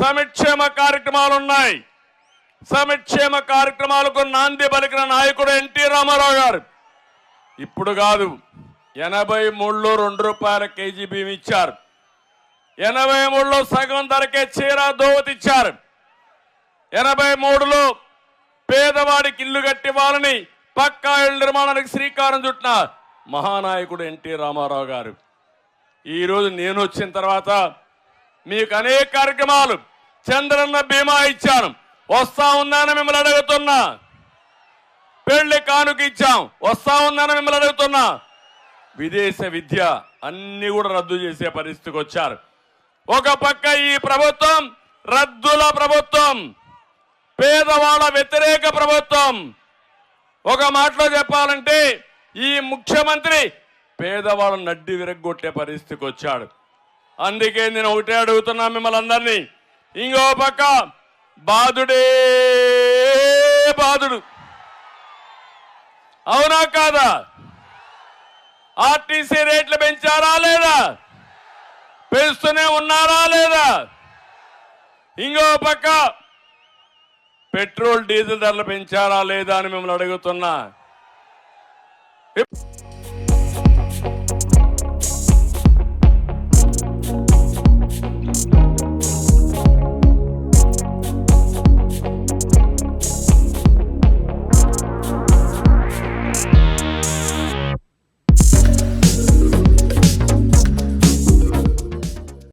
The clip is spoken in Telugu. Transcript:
సంక్షేమ కార్యక్రమాలు ఉన్నాయి. సంక్షేమ కార్యక్రమాలకు నాంది పలికిన నాయకుడు ఎన్టీ రామారావు గారు. ఇప్పుడు కాదు, 83లో ₹2 కేజీ బియ్యం ఇచ్చారు. 83లో సగం ధరకే చీర దోవతి ఇచ్చారు. 83లో పేదవాడికి ఇల్లు కట్టివ్వాలని పక్కా ఇళ్ల నిర్మాణానికి శ్రీకారం చుట్టిన మహానాయకుడు ఎన్టీ రామారావు గారు. ఈరోజు నేను వచ్చిన తర్వాత మీకు అనేక కార్యక్రమాలు, చంద్రన్న బీమా ఇచ్చాను, వస్తా ఉందని మిమ్మల్ని అడుగుతున్నా. పెళ్లి కానుక ఇచ్చాం, వస్తా ఉందని మిమ్మల్ని అడుగుతున్నా. విదేశ విద్య అన్ని కూడా రద్దు చేసే పరిస్థితికి వచ్చారు. ఒక పక్క ఈ ప్రభుత్వం రద్దుల ప్రభుత్వం, పేదవాళ్ళ వ్యతిరేక ప్రభుత్వం. ఒక మాటలో చెప్పాలంటే ఈ ముఖ్యమంత్రి పేదవాళ్ళ నడ్డి విరగ్గొట్టే పరిస్థితికి వచ్చాడు. అందుకే నేను ఒకటే అడుగుతున్నా మిమ్మల్ని అందరినీ, ఇంకో పక్క బాధుడే బాధుడు, అవునా కాదా? ఆర్టీసీ రేట్లు పెంచారా లేదా? పెంచుతూనే ఉన్నారా లేదా? ఇంకో పక్క పెట్రోల్ డీజిల్ ధరలు పెంచారా లేదా అని మిమ్మల్ని అడుగుతున్నా.